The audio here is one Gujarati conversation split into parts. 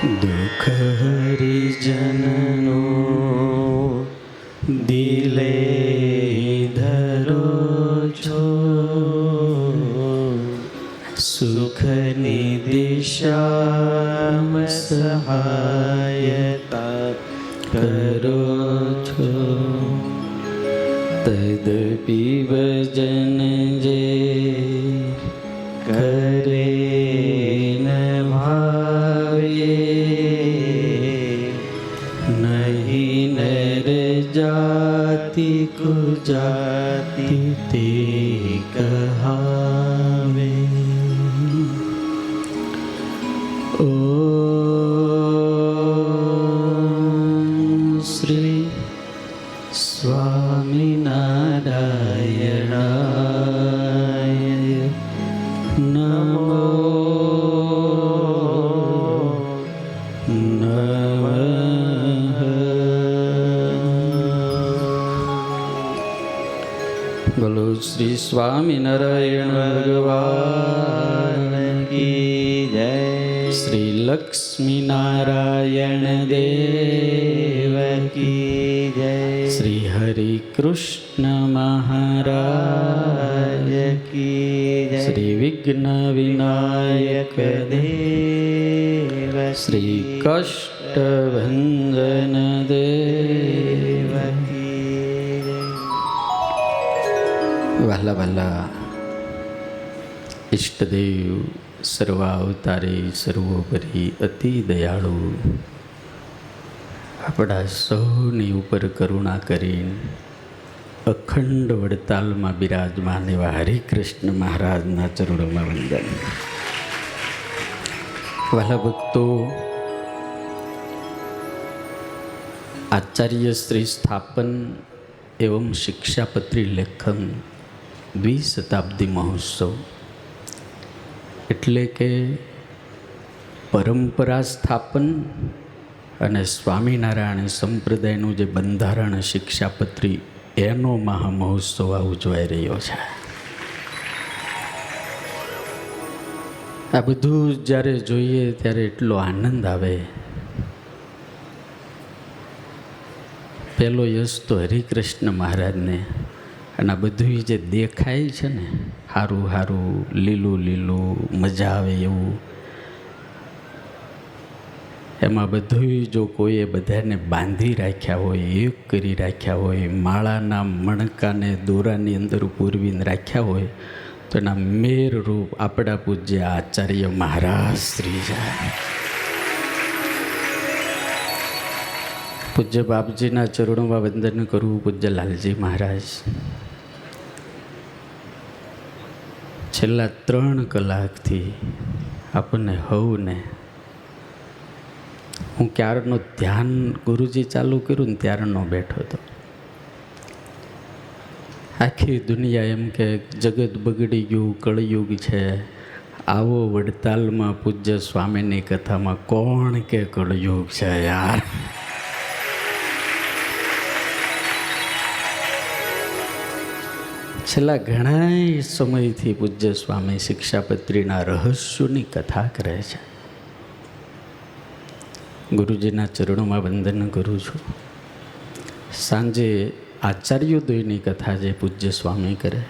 દુઃખ હરિજનનો દિલે ધરો છો, સુખની દિશામાં સહાયતા કરો છો. તદપી ભજન જે કરે ન ભાવે, નહીં નર જાતિ કુજાતિ તે કહાવે. ઓમ શ્રી સ્વામિનારાયણાય નમો નમઃ. બોલો શ્રી સ્વામિનારાયણ ભગવાન કી જય. શ્રી લક્ષ્મી નારાયણ દેવ કી જય. શ્રી હરિ કૃષ્ણ મહારાજ કી જય. શ્રી વિઘ્ન વિનાયક દેવ, શ્રી કષ્ટભંજન દેવ કી જય. વહાલા વહાલા ઈષ્ટદેવ સર્વાવતારી સર્વોપરી અતિ દયાળુ, આપણા સૌની ઉપર કરુણા કરીને અખંડ વડતાલમાં બિરાજમાન એવા હરિકૃષ્ણ મહારાજના ચરણોમાં વંદન. વહાલા ભક્તો, આચાર્ય શ્રી સ્થાપન એવં શિક્ષાપત્રી લેખન દ્વિશતાબ્દી મહોત્સવ એટલે કે પરંપરા સ્થાપન અને સ્વામિનારાયણ સંપ્રદાયનું જે બંધારણ શિક્ષાપત્રી એનો મહામહોત્સવ આ ઉજવાઈ રહ્યો છે. આ બધું જ્યારે જોઈએ ત્યારે એટલો આનંદ આવે. પહેલો યશ તો હરિકૃષ્ણ મહારાજને. અને આ બધું જે દેખાય છે ને, સારું સારું લીલું લીલું મજા આવે એવું, એમાં બધું જો કોઈએ બધાને બાંધી રાખ્યા હોય, એક કરી રાખ્યા હોય, માળાના મણકાને દોરાની અંદર પૂરવીને રાખ્યા હોય, તો એના મેર રૂપ આપણા પૂજ્ય આચાર્ય મહારાજ શ્રી છે. પૂજ્ય બાપજીના ચરણોમાં વંદન કરવું. પૂજ્ય લાલજી મહારાજ છેલ્લા 3 કલાકથી આપણને હવને, હું ક્યારનો ધ્યાન ગુરુજી ચાલુ કર્યું ને ત્યારનો બેઠો હતો. આખી દુનિયા એમ કે જગત બગડી ગયું, કળયુગ છે. આવો વડતાલમાં પૂજ્ય સ્વામીની કથામાં કોણ કે કળયુગ છે યાર? છેલ્લા ઘણા સમયથી પૂજ્ય સ્વામી શિક્ષાપત્રીના રહસ્યોની કથા કરે છે. ગુરુજીના ચરણોમાં વંદન કરું છું. સાંજે આચાર્યોદયની કથા જે પૂજ્ય સ્વામી કરે,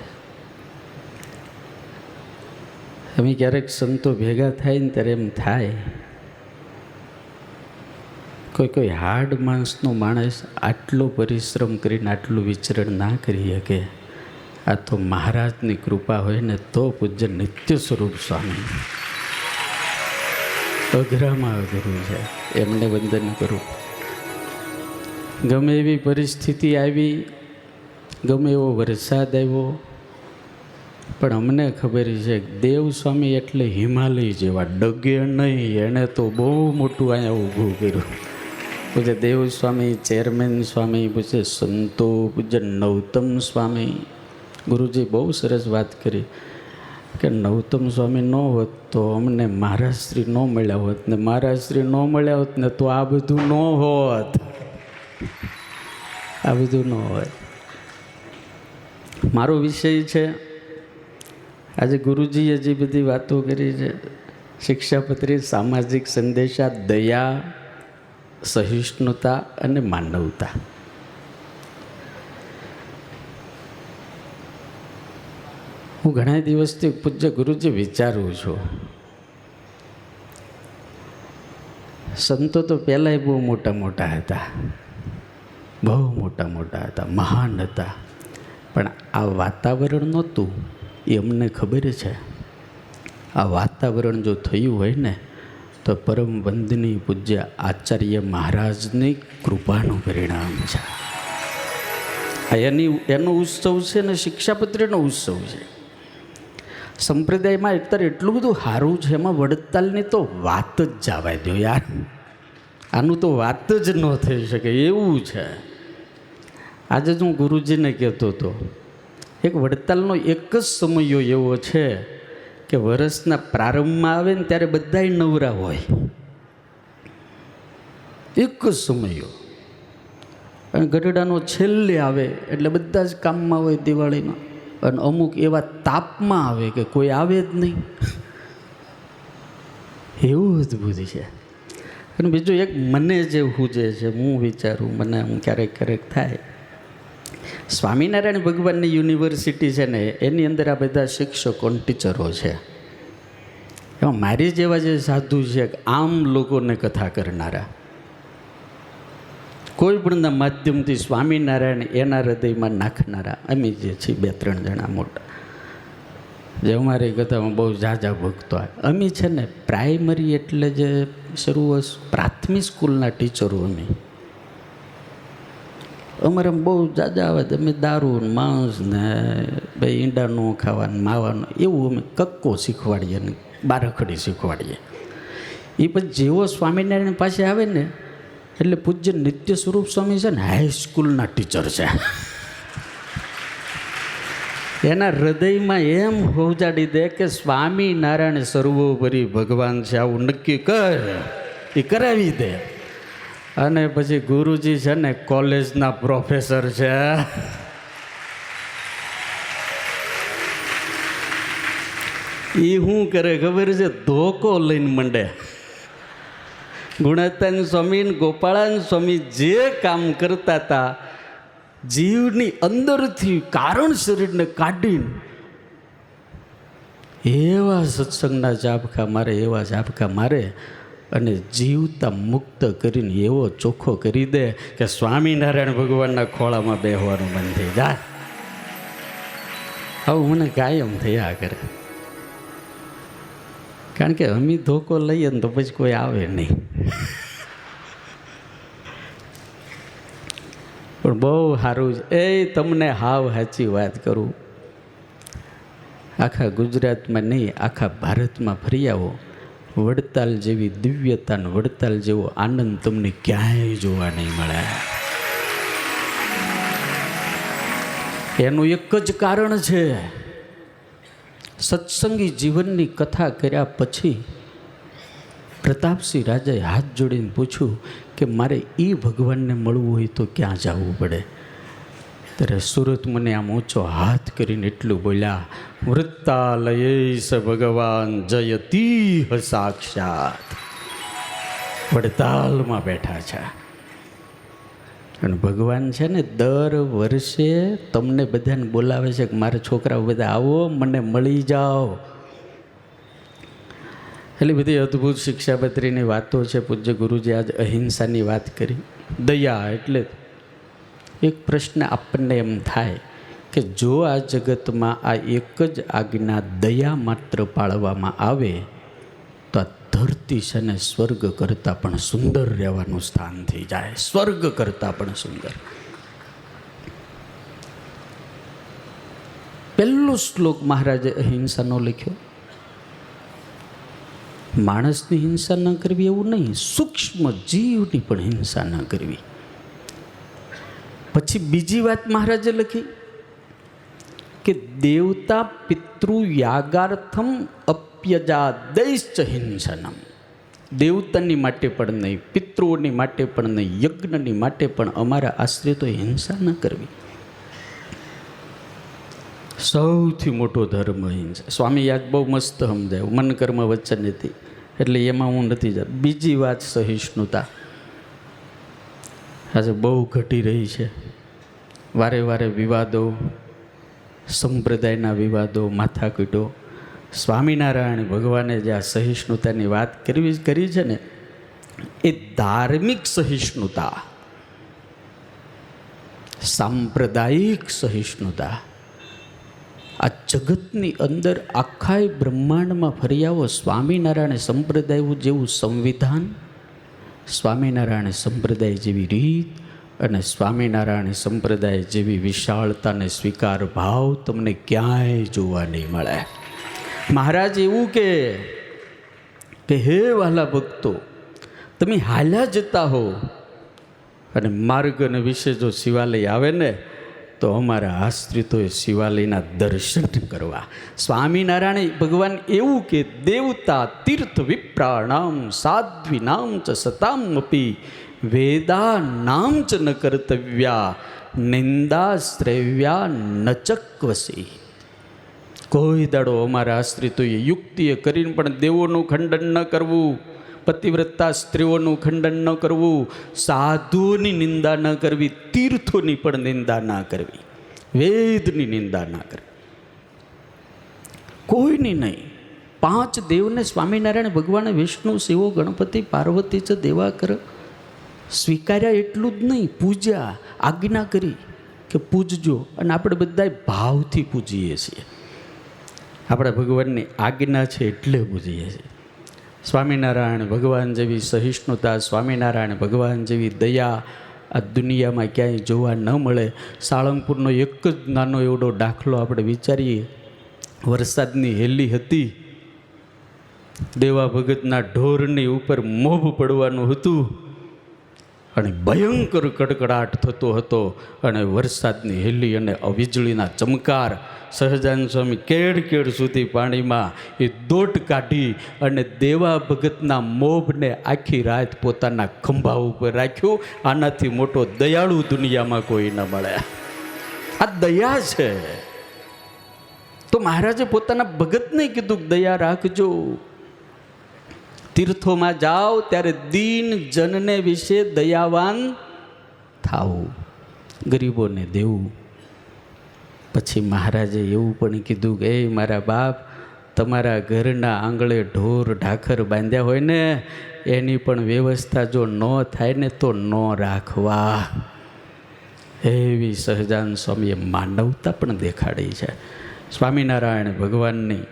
અમે ક્યારેક સંતો ભેગા થાય ને ત્યારે એમ થાય, કોઈ હાર્ડ માણસનો માણસ આટલો પરિશ્રમ કરીને આટલું વિચરણ ના કરી શકે. આ તો મહારાજની કૃપા હોય ને તો પૂજ્ય નિત્ય સ્વરૂપ સ્વામી અઘરામાં અઘરું છે, એમને વંદન કરું. ગમે એવી પરિસ્થિતિ આવી, ગમે એવો વરસાદ આવ્યો, પણ અમને ખબર છે દેવ સ્વામી એટલે હિમાલય જેવા ડગે નહીં. એણે તો બહુ મોટું અહીંયા ઊભું કર્યું. પૂજ્ય દેવ સ્વામી, ચેરમેન સ્વામી, પૂજ્ય સંતો, પૂજ્ય નૌતમ સ્વામી. ગુરુજી બહુ સરસ વાત કરી કે નૌતમ સ્વામી ન હોત તો અમને મહારાજશ્રી ન મળ્યા હોત, ને મહારાજશ્રી ન મળ્યા હોત ને તો આ બધું ન હોત, આ બધું ન હોય. મારો વિષય છે આજે ગુરુજીએ જે બધી વાતો કરી છે, શિક્ષાપત્રી સામાજિક સંદેશા, દયા, સહિષ્ણુતા અને માનવતા. હું ઘણા દિવસથી પૂજ્ય ગુરુજી વિચારું છું, સંતો તો પહેલાંય બહુ મોટા મોટા હતા, બહુ મોટા મોટા હતા, મહાન હતા, પણ આ વાતાવરણ નહોતું એ અમને ખબર છે. આ વાતાવરણ જો થયું હોય ને તો પરમ વંદનીય પૂજ્ય આચાર્ય મહારાજની કૃપાનું પરિણામ છે. એનો ઉત્સવ છે ને શિક્ષાપત્રીનો ઉત્સવ છે. સંપ્રદાયમાં અત્યારે એટલું બધું સારું છે, એમાં વડતાલની તો વાત જ જવા દો યાર, આનું તો વાત જ ન થઈ શકે એવું છે. આજે જ હું ગુરુજીને કહેતો હતો, એક વડતાલનો એક જ સમયો એવો છે કે વર્ષના પ્રારંભમાં આવે ને ત્યારે બધાય નવરા હોય, એક જ સમયો. અને ગઢડાનો છેલ્લે આવે એટલે બધા જ કામમાં હોય દિવાળીમાં, અને અમુક એવા તાપમાં આવે કે કોઈ આવે જ નહીં, એવું અદ્ભુત છે. અને બીજું એક મને જે સૂજે છે, હું વિચારું, મને હું ક્યારેક ક્યારેક થાય, સ્વામિનારાયણ ભગવાનની યુનિવર્સિટી છે ને એની અંદર આ બધા શિક્ષકો ટીચરો છે. એમાં મારી જેવા જે સાધુ છે, આમ લોકોને કથા કરનારા, કોઈ પણના માધ્યમથી સ્વામિનારાયણ એના હૃદયમાં નાખનારા અમે જે છીએ 2-3 જણા મોટા, જે અમારી કથામાં બહુ ઝાઝા ભક્તો. અમે છે ને પ્રાઇમરી એટલે જે શરૂ પ્રાથમિક સ્કૂલના ટીચરો, અમારે બહુ ઝાઝા આવે. અમે દારૂ માંસ ને ભાઈ ઈંડાનું ખાવાનું માવાનું એવું અમે કક્કો શીખવાડીએ ને બારખડી શીખવાડીએ. એ પછી જેવો સ્વામિનારાયણ પાસે આવે ને એટલે પૂજ્ય નિત્ય સ્વરૂપ સ્વામી છે ને હાઈસ્કૂલના ટીચર છે. એના હૃદયમાં એમ પહોંચાડી દે કે સ્વામિનારાયણ સર્વોપરી ભગવાન છે, આવું નક્કી કર, એ કરાવી દે. અને પછી ગુરુજી છે ને કોલેજના પ્રોફેસર છે. એ શું કરે ખબર છે? ધોકો લઈને મંડે. ગુણાતાન સ્વામી ને ગોપાળાન સ્વામી જે કામ કરતા હતા, જીવની અંદરથી કારણ શરીરને કાઢીને એવા સત્સંગના ઝાપખા મારે, એવા ઝાપખા મારે, અને જીવતા મુક્ત કરીને એવો ચોખ્ખો કરી દે કે સ્વામિનારાયણ ભગવાનના ખોળામાં બેહવાનું મન થઈ જાય. આવું મને કાયમ થયા કરે, કારણ કે અમે ધોકો લઈએ ને તો પછી કોઈ આવે નહીં. પણ બહુ સારું છે. એ તમને હાવ સાચી વાત કરું, આખા ગુજરાતમાં નહીં, આખા ભારતમાં ફરી આવો, વડતાલ જેવી દિવ્યતા, વડતાલ જેવો આનંદ તમને ક્યાંય જોવા નહીં મળે. એનું એક જ કારણ છે, સત્સંગી જીવનની કથા કર્યા પછી પ્રતાપસિંહ રાજાએ હાથ જોડીને પૂછ્યું કે મારે એ ભગવાનને મળવું હોય તો ક્યાં જવું પડે? ત્યારે સુરત મને આમ ઊંચો હાથ કરીને એટલું બોલ્યા, વૃત્તાલયેશ ભગવાન જયતી સાક્ષાત. વડતાલમાં બેઠા છે અને ભગવાન છે ને દર વર્ષે તમને બધાને બોલાવે છે કે મારા છોકરાઓ બધા આવો, મને મળી જાઓ. એટલે બધી અદ્ભુત શિક્ષાપત્રીની વાતો છે. પૂજ્ય ગુરુજી આજ અહિંસાની વાત કરી, દયા. એટલે એક પ્રશ્ન આપણને એમ થાય કે જો આ જગતમાં આ એક જ આજ્ઞા દયા માત્ર પાળવામાં આવે તો આ ધરતી છે ને સ્વર્ગ કરતાં પણ સુંદર રહેવાનું સ્થાન થઈ જાય, સ્વર્ગ કરતાં પણ સુંદર. પહેલો શ્લોક મહારાજે અહિંસાનો લખ્યો. માણસની હિંસા ન કરવી એવું નહીં, સૂક્ષ્મ જીવની પણ હિંસા ન કરવી. પછી બીજી વાત મહારાજે લખી કે દેવતા પિતૃ યાગાર્થમ અપ્યજાદૈશ્ચ હિંસનમ. દેવતાની માટે પણ નહીં, પિતૃઓની માટે પણ નહીં, યજ્ઞની માટે પણ અમારા આશ્રિતો હિંસા ન કરવી. સૌથી મોટો ધર્મ હિંસા. સ્વામી યાદ બહુ મસ્ત સમજાયું, મન કર્મ વચન હતી. એટલે એમાં હું નથી જતો. બીજી વાત સહિષ્ણુતા આજે બહુ ઘટી રહી છે. વારે વારે વિવાદો, સંપ્રદાયના વિવાદો, માથાકૂટો. સ્વામિનારાયણ ભગવાને જે આ સહિષ્ણુતાની વાત કરી છે ને, એ ધાર્મિક સહિષ્ણુતા, સાંપ્રદાયિક સહિષ્ણુતા. આ જગતની અંદર આખા બ્રહ્માંડમાં ફરી આવો, સ્વામિનારાયણ સંપ્રદાય જેવું સંવિધાન, સ્વામિનારાયણ સંપ્રદાય જેવી રીત અને સ્વામિનારાયણ સંપ્રદાય જેવી વિશાળતા અને સ્વીકાર ભાવ તમને ક્યાંય જોવા નહીં મળે. મહારાજ એવું કે હે વાલા ભક્તો, તમે હાલ્યા જતા હો અને માર્ગ અને વિશે જો શિવાલય આવે ને તો અમારા આશ્રિતોએ શિવાલયના દર્શન કરવા. સ્વામિનારાયણ ભગવાન એવું કે દેવતા તીર્થ વિપ્રાણામ સાધ્વીનામ ચ સતામ અપી વેદા નામ ચ ન કર્તવ્યા નિંદા શ્રેવ્યા નચક્વસી. કોઈ દાડો અમારા આશ્રિતોએ યુક્તિએ કરીને પણ દેવોનું ખંડન ન કરવું, પતિવ્રતા સ્ત્રીઓનું ખંડન ન કરવું, સાધુઓની નિંદા ન કરવી, તીર્થોની પણ નિંદા ના કરવી, વેદની નિંદા ના કરવી, કોઈની નહીં. 5 દેવને સ્વામિનારાયણ ભગવાન વિષ્ણુ, શિવો, ગણપતિ, પાર્વતી છે દેવાકર સ્વીકાર્યા. એટલું જ નહીં, પૂજા આજ્ઞા કરી કે પૂજજો, અને આપણે બધા ભાવથી પૂજીએ છીએ. આપણા ભગવાનની આજ્ઞા છે એટલે પૂજીએ છીએ. સ્વામિનારાયણ ભગવાન જેવી સહિષ્ણુતા, સ્વામિનારાયણ ભગવાન જેવી દયા આ દુનિયામાં ક્યાંય જોવા ન મળે. સાળંગપુરનો એક જ નાનો એવડો દાખલો આપણે વિચારીએ. વરસાદની હેલી હતી, દેવા ભગતના ઢોરની ઉપર મોભ પડવાનું હતું અને ભયંકર કડકડાટ થતો હતો અને વરસાદની હેલી અને વીજળીના ચમકાર. સહજાનંદ સ્વામી કેડ સુધી પાણીમાં એ દોટ કાઢી અને દેવા ભગતના મોભને આખી રાત પોતાના ખંભા ઉપર રાખ્યું. આનાથી મોટો દયાળુ દુનિયામાં કોઈ ન મળે. આ દયા છે. તો મહારાજે પોતાના ભગતને કીધું દયા રાખજો. તીર્થોમાં જાઓ ત્યારે દીન જનને વિશે દયાવાન થાવું, ગરીબોને દેવું. પછી મહારાજે એવું પણ કીધું કે એ મારા બાપ, તમારા ઘરના આંગળે ઢોર ઢાખર બાંધ્યા હોય ને એની પણ વ્યવસ્થા જો ન થાય ને તો ન રાખવા. એવી સહજાનંદ સ્વામીએ માનવતા પણ દેખાડી છે. સ્વામિનારાયણ ભગવાનની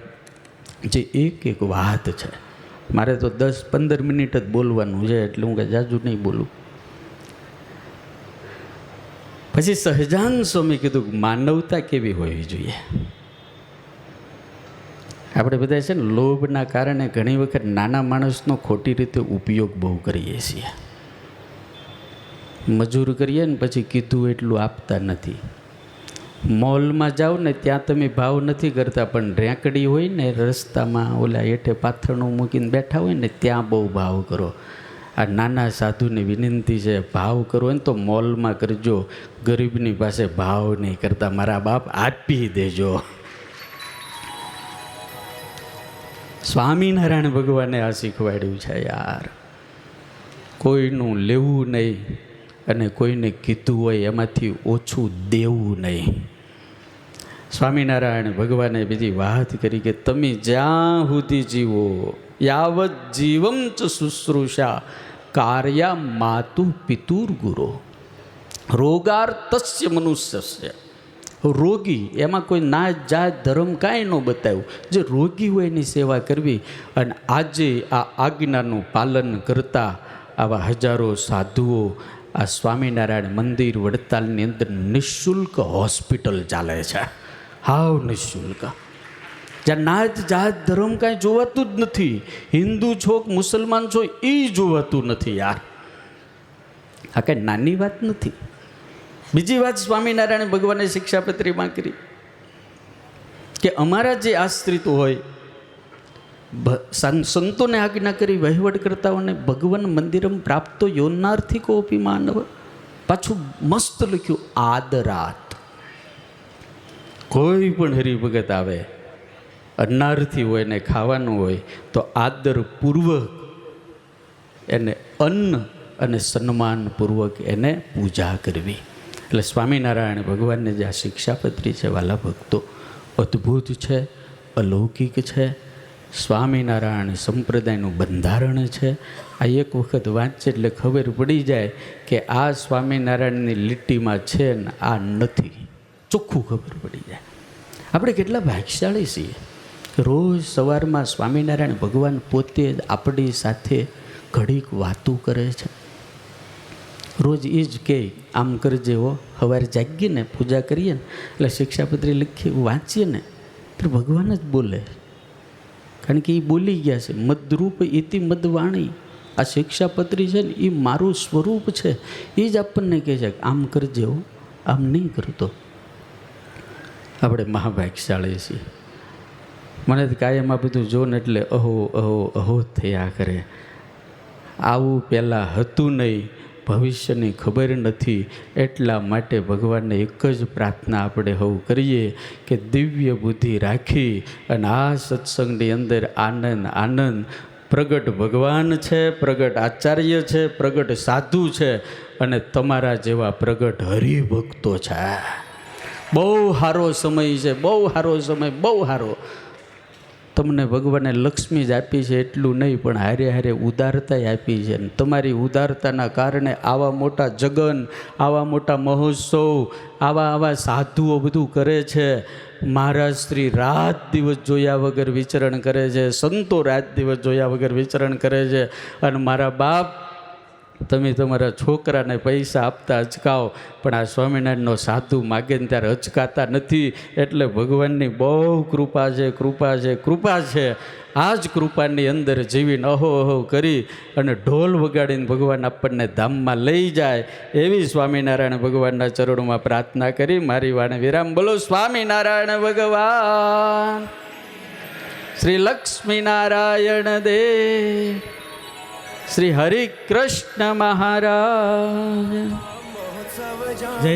જે એક વાત છે, મારે તો 10-15 મિનિટ જ બોલવાનું છે એટલે હું કંઈ જાજુ નહીં બોલું. પછી સહજાનંદ સ્વામી કીધું માનવતા કેવી હોવી જોઈએ. આપણે બધા છે ને લોભના કારણે ઘણી વખત નાના માણસનો ખોટી રીતે ઉપયોગ બહુ કરીએ છીએ. મજૂર કરીએ ને પછી કીધું એટલું આપતા નથી. મોલમાં જાઓ ને ત્યાં તમે ભાવ નથી કરતા, પણ રેંકડી હોય ને રસ્તામાં ઓલા હેઠે પાથરણું મૂકીને બેઠા હોય ને ત્યાં બહુ ભાવ કરો. આ નાના સાધુની વિનંતી છે, ભાવ કરવો ને તો મોલમાં કરજો, ગરીબની પાસે ભાવ નહીં કરતા. મારા બાપ આપી દેજો. સ્વામિનારાયણ ભગવાને આ શીખવાડ્યું છે યાર. કોઈનું લેવું નહીં અને કોઈને કીધું હોય એમાંથી ઓછું દેવું નહીં. સ્વામિનારાયણ ભગવાને બીજી વાત કરી કે તમે જ્યાં સુધી જીવો યાવત જીવમ ચ શુશ્રૂષા કાર્યા માતુ પિતુર ગુરો રોગાર્તસ્ય મનુષ્યસ્ય. રોગી એમાં કોઈ ના જાત ધર્મ કાંઈ ન બતાવ્યું. જે રોગી હોય એની સેવા કરવી. અને આજે આ આજ્ઞાનું પાલન કરતા આવા હજારો સાધુઓ આ સ્વામિનારાયણ મંદિર વડતાલની અંદર નિઃશુલ્ક હોસ્પિટલ ચાલે છે. હાવ નિઃશુલ્ક. જ્યાં નાત જાત ધર્મ કાંઈ જોવાતું જ નથી. હિન્દુ છો કે મુસલમાન છો એ જોવાતું નથી યાર. આ કાંઈ નાની વાત નથી. બીજી વાત સ્વામિનારાયણ ભગવાને શિક્ષાપત્રીમાં કરી કે અમારા જે આશ્રિત હોય સંતોને આજ્ઞા કરી વહીવટ કરતાઓને ભગવાન મંદિરમ પ્રાપ્તો યોનાર્થિકોપી માનવ. પાછું મસ્ત લખ્યું આદરાત. કોઈ પણ હરિભગત આવે અન્નાર્થી હોય ને ખાવાનું હોય તો આદરપૂર્વક એને અન્ન અને સન્માનપૂર્વક એને પૂજા કરવી. એટલે સ્વામિનારાયણ ભગવાનને જે આ શિક્ષાપત્રી છે વાલા ભક્તો, અદ્ભુત છે, અલૌકિક છે. સ્વામિનારાયણ સંપ્રદાયનું બંધારણ છે. આ એક વખત વાંચે એટલે ખબર પડી જાય કે આ સ્વામિનારાયણની લીટીમાં છે ને આ નથી, ચોખ્ખું ખબર પડી જાય. આપણે કેટલા ભાગ્યશાળી છીએ. રોજ સવારમાં સ્વામિનારાયણ ભગવાન પોતે જ આપણી સાથે ઘડીક વાતું કરે છે. રોજ એ જ કહે આમ કરજે હો. સવારે જાગીએ ને પૂજા કરીએ ને એટલે શિક્ષાપત્રી લખી વાંચીએ ને તો ભગવાન જ બોલે, કારણ કે એ બોલી ગયા છે. મદરૂપ ઇતિ મદવાણી. આ શિક્ષાપત્રી છે ને એ મારું સ્વરૂપ છે. એ જ આપણને કહે છે કે આમ કરજે હો, આમ નહીં કરતો. આપણે મહાભાગ્યશાળી છીએ. મને તો કાયમ આ બધું જો ને એટલે અહો અહો અહો થયા કરે. આવું પહેલાં હતું નહીં, ભવિષ્યની ખબર નથી. એટલા માટે ભગવાનને એક જ પ્રાર્થના આપણે હવ કરીએ કે દિવ્ય બુદ્ધિ રાખી અને આ સત્સંગની અંદર આનંદ આનંદ. પ્રગટ ભગવાન છે, પ્રગટ આચાર્ય છે, પ્રગટ સાધુ છે અને તમારા જેવા પ્રગટ હરિભક્તો છે. બહુ સારો સમય છે, બહુ સારો સમય, બહુ સારો. તમને ભગવાને લક્ષ્મી જ આપી છે એટલું નહીં, પણ હારે હારે ઉદારતા આપી છે. અને તમારી ઉદારતાના કારણે આવા મોટા જગન, આવા મોટા મહોત્સવ, આવા સાધુઓ બધું કરે છે. મહારાજ શ્રી રાત દિવસ જોયા વગર વિચરણ કરે છે, સંતો રાત દિવસ જોયા વગર વિચરણ કરે છે. અને મારા બાપ, તમે તમારા છોકરાને પૈસા આપતા અચકાવો, પણ આ સ્વામિનારાયણનો સાધુ માગે ને ત્યારે અચકાતા નથી. એટલે ભગવાનની બહુ કૃપા છે, કૃપા છે, કૃપા છે. આ જ કૃપાની અંદર જીવીને અહો અહો કરી અને ઢોલ વગાડીને ભગવાન આપણને ધામમાં લઈ જાય એવી સ્વામિનારાયણ ભગવાનના ચરણોમાં પ્રાર્થના કરી મારી વાણે વિરામ. બોલો સ્વામિનારાયણ ભગવાન, શ્રી લક્ષ્મીનારાયણ દેવ, શ્રી હરિ કૃષ્ણ મહારાજ. જય